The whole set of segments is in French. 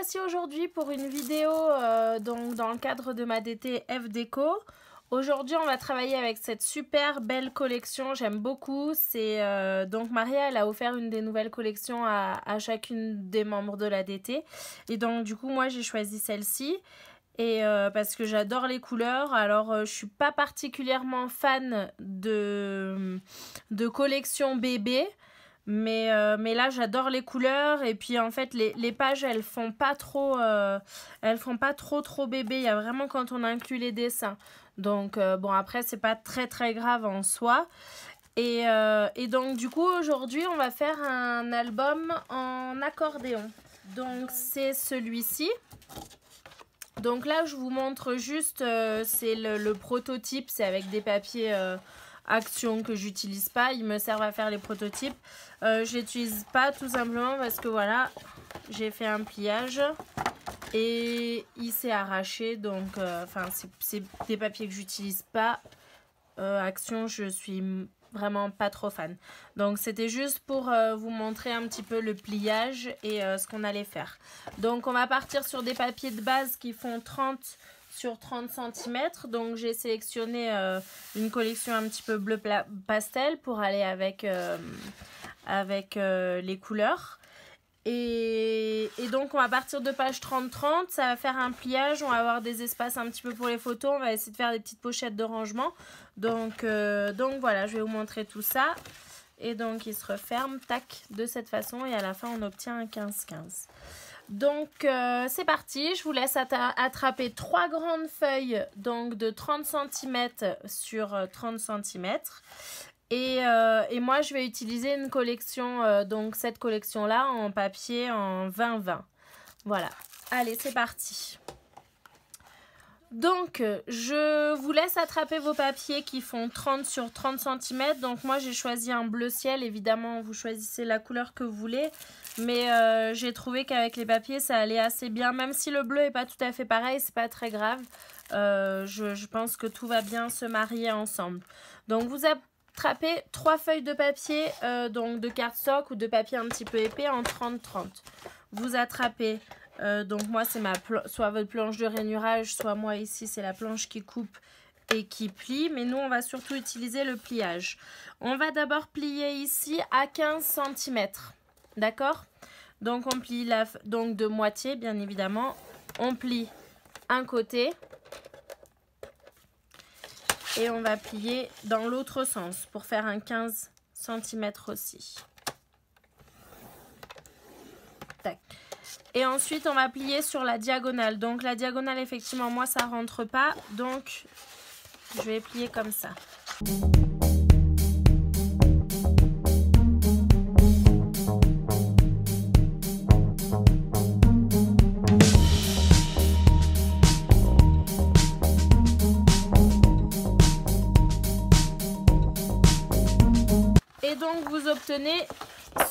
voici aujourd'hui pour une vidéo donc dans le cadre de ma DT F Déco. Aujourd'hui on va travailler avec cette super belle collection, j'aime beaucoup. C'est donc Maria, elle a offert une des nouvelles collections à chacune des membres de la DT. Et donc du coup moi j'ai choisi celle-ci. Et parce que j'adore les couleurs. Alors je suis pas particulièrement fan de collection bébé. Mais là j'adore les couleurs et puis en fait les pages elles font pas trop bébé, il y a vraiment quand on inclut les dessins. Donc bon après c'est pas très grave en soi. Et donc du coup aujourd'hui on va faire un album en accordéon. Donc c'est celui-ci. Donc là je vous montre juste, c'est le prototype, c'est avec des papiers Action que j'utilise pas, ils me servent à faire les prototypes. Je l'utilise pas tout simplement parce que voilà, j'ai fait un pliage et il s'est arraché. Donc enfin c'est des papiers que j'utilise pas. Action, je suis vraiment pas trop fan. Donc c'était juste pour vous montrer un petit peu le pliage et ce qu'on allait faire. Donc on va partir sur des papiers de base qui font 30 sur 30 cm. Donc j'ai sélectionné une collection un petit peu bleu pastel pour aller avec les couleurs. Et donc on va partir de page 30-30, ça va faire un pliage, on va avoir des espaces un petit peu pour les photos, on va essayer de faire des petites pochettes de rangement. Donc voilà, je vais vous montrer tout ça. Et donc il se referme, tac, de cette façon et à la fin on obtient un 15-15. Donc c'est parti, je vous laisse attraper 3 grandes feuilles donc de 30 cm sur 30 cm. Et moi je vais utiliser une collection, donc cette collection là en papier en 20-20. Voilà, allez c'est parti. Donc je vous laisse attraper vos papiers qui font 30 sur 30 cm. Donc moi j'ai choisi un bleu ciel, évidemment vous choisissez la couleur que vous voulez. Mais j'ai trouvé qu'avec les papiers ça allait assez bien. Même si le bleu n'est pas tout à fait pareil, c'est pas très grave. Je pense que tout va bien se marier ensemble. Donc vous attrapez 3 feuilles de papier, donc de cardstock ou de papier un petit peu épais en 30-30. Vous attrapez... donc moi c'est soit votre planche de rainurage, soit moi ici c'est la planche qui coupe et qui plie, mais nous on va surtout utiliser le pliage. On va d'abord plier ici à 15 cm, d'accord? Donc on plie donc de moitié bien évidemment, on plie un côté et on va plier dans l'autre sens pour faire un 15 cm aussi. Tac. Et ensuite, on va plier sur la diagonale. Donc, la diagonale, effectivement, moi, ça rentre pas. Donc, je vais plier comme ça. Et donc, vous obtenez...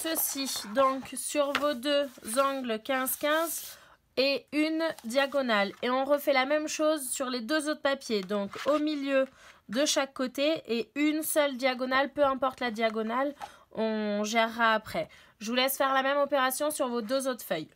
ceci, donc sur vos deux angles 15-15 et une diagonale. Et on refait la même chose sur les deux autres papiers, donc au milieu de chaque côté et une seule diagonale, peu importe la diagonale, on gérera après. Je vous laisse faire la même opération sur vos deux autres feuilles.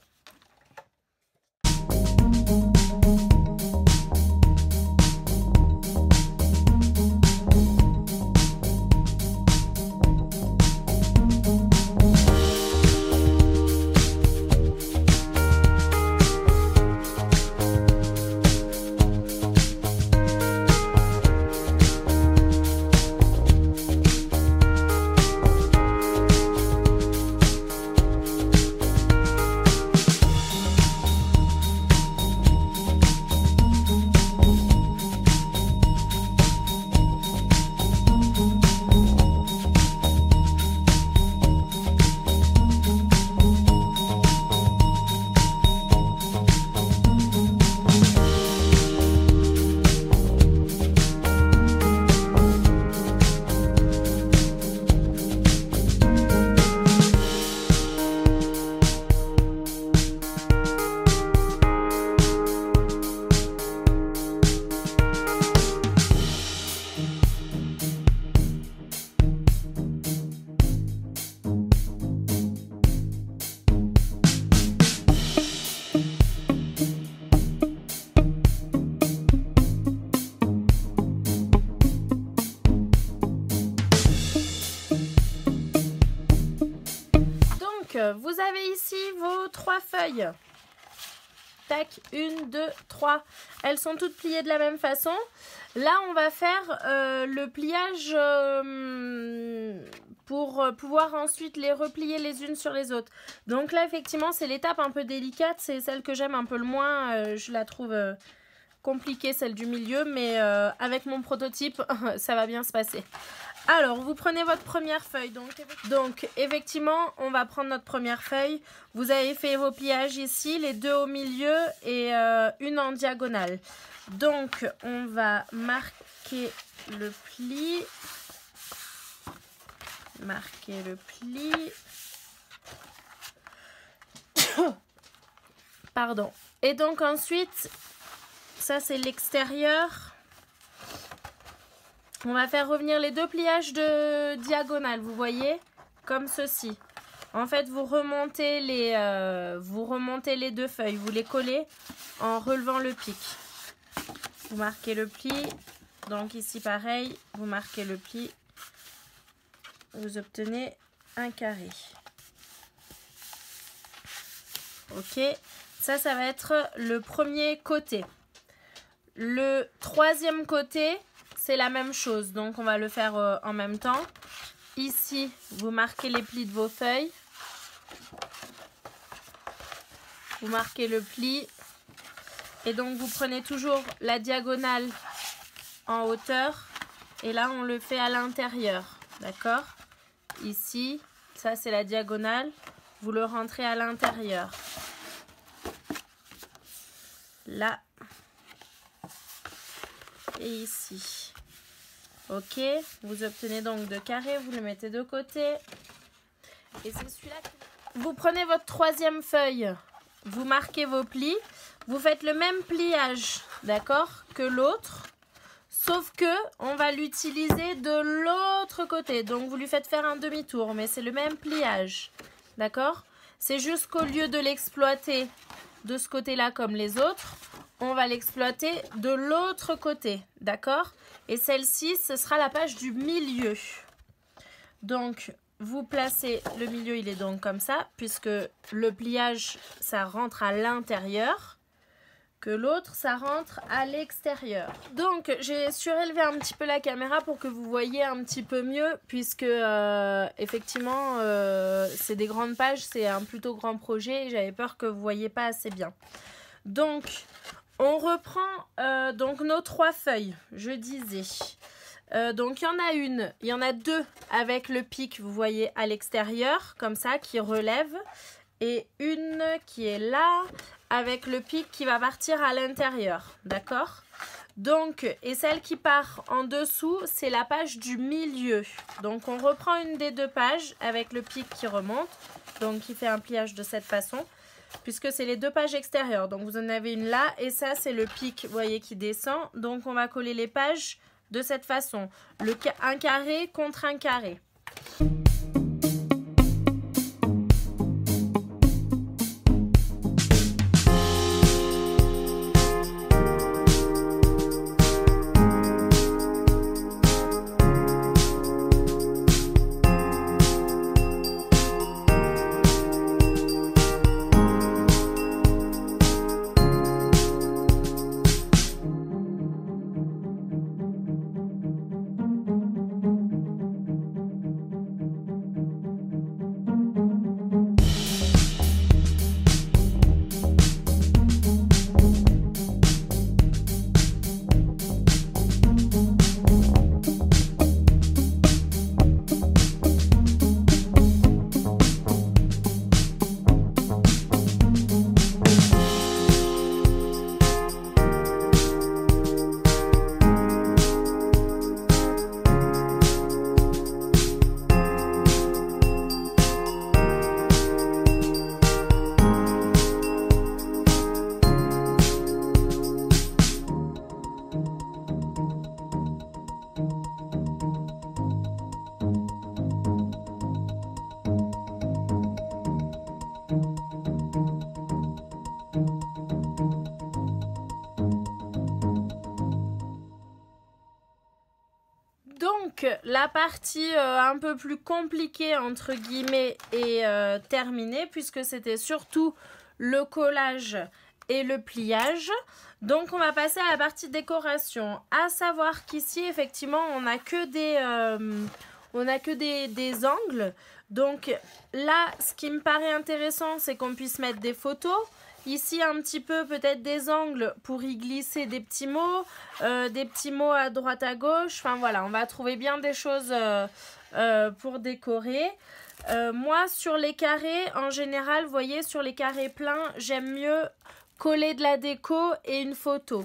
nos 3 feuilles. Tac, 1, 2, 3. Elles sont toutes pliées de la même façon. Là, on va faire le pliage pour pouvoir ensuite les replier les unes sur les autres. Donc là, effectivement, c'est l'étape un peu délicate. C'est celle que j'aime un peu le moins. Je la trouve compliquée, celle du milieu. Mais avec mon prototype, ça va bien se passer. Alors, vous prenez votre première feuille. Donc, effectivement, on va prendre notre première feuille. Vous avez fait vos pliages ici, les 2 au milieu et une en diagonale. Donc, on va marquer le pli. Marquer le pli. Pardon. Et donc, ensuite, ça, c'est l'extérieur. On va faire revenir les 2 pliages de diagonale, vous voyez, comme ceci. En fait, vous remontez les 2 feuilles, vous les collez en relevant le pic. Vous marquez le pli, donc ici pareil, vous marquez le pli, vous obtenez un carré. Ok, ça va être le premier côté. Le troisième côté, c'est la même chose, donc on va le faire en même temps. Ici, vous marquez les plis de vos feuilles. Vous marquez le pli. Et donc, vous prenez toujours la diagonale en hauteur. Et là, on le fait à l'intérieur. D'accord? Ici, ça c'est la diagonale. Vous le rentrez à l'intérieur. Là. Et ici. Ok, vous obtenez donc 2 carrés, vous le mettez de côté. Et c'est celui-là que... Vous prenez votre troisième feuille, vous marquez vos plis, vous faites le même pliage, d'accord, que l'autre, sauf que on va l'utiliser de l'autre côté. Donc vous lui faites faire un demi-tour, mais c'est le même pliage, d'accord? C'est juste qu'au lieu de l'exploiter de ce côté-là comme les autres, on va l'exploiter de l'autre côté, d'accord? Et celle-ci, ce sera la page du milieu. Donc, vous placez, le milieu, il est donc comme ça, puisque le pliage, ça rentre à l'intérieur, que l'autre, ça rentre à l'extérieur. Donc, j'ai surélevé un petit peu la caméra pour que vous voyez un petit peu mieux, puisque, effectivement, c'est des grandes pages, c'est un plutôt grand projet, et j'avais peur que vous ne voyiez pas assez bien. Donc, on reprend donc nos 3 feuilles, je disais. Donc il y en a une, il y en a 2 avec le pic, vous voyez, à l'extérieur, comme ça, qui relève. Et une qui est là, avec le pic qui va partir à l'intérieur, d'accord? Donc, et celle qui part en dessous, c'est la page du milieu. Donc on reprend une des 2 pages avec le pic qui remonte, donc qui fait un pliage de cette façon. Puisque c'est les 2 pages extérieures, donc vous en avez une là et ça c'est le pic, vous voyez, qui descend. Donc on va coller les pages de cette façon, un carré contre un carré. Donc la partie un peu plus compliquée entre guillemets est terminée, puisque c'était surtout le collage et le pliage. Donc on va passer à la partie décoration. À savoir qu'ici effectivement on n'a que des angles. Donc là ce qui me paraît intéressant, c'est qu'on puisse mettre des photos. Ici un petit peu peut-être des angles pour y glisser des petits mots à droite à gauche. Enfin voilà, on va trouver bien des choses pour décorer. Moi sur les carrés, en général, vous voyez, sur les carrés pleins, j'aime mieux coller de la déco et une photo.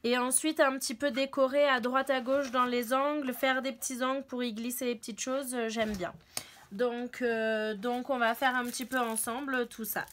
Et ensuite un petit peu décorer à droite à gauche dans les angles, faire des petits angles pour y glisser les petites choses, j'aime bien. Donc on va faire un petit peu ensemble tout ça.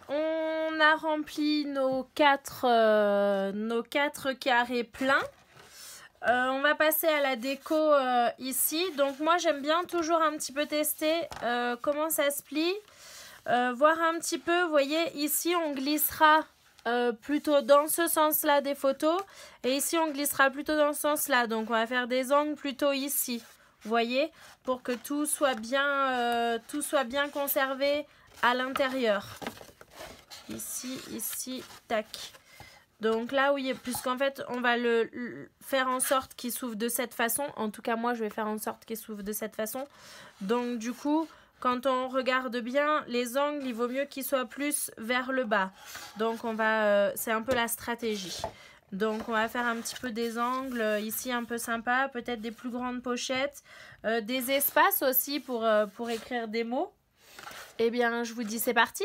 On a rempli nos quatre carrés pleins. On va passer à la déco ici. Donc moi j'aime bien toujours un petit peu tester comment ça se plie. Voir un petit peu, vous voyez ici on glissera plutôt dans ce sens-là des photos. Et ici on glissera plutôt dans ce sens-là. Donc on va faire des angles plutôt ici. Vous voyez, pour que tout soit bien conservé à l'intérieur. Ici, tac. Donc là, oui, puisqu'en fait, on va le faire en sorte qu'il s'ouvre de cette façon. En tout cas, moi, je vais faire en sorte qu'il s'ouvre de cette façon. Donc, du coup, quand on regarde bien, les angles, il vaut mieux qu'ils soient plus vers le bas. Donc, on va, c'est un peu la stratégie. Donc, on va faire un petit peu des angles ici un peu sympa. Peut-être des plus grandes pochettes. Des espaces aussi pour écrire des mots. Eh bien, je vous dis c'est parti!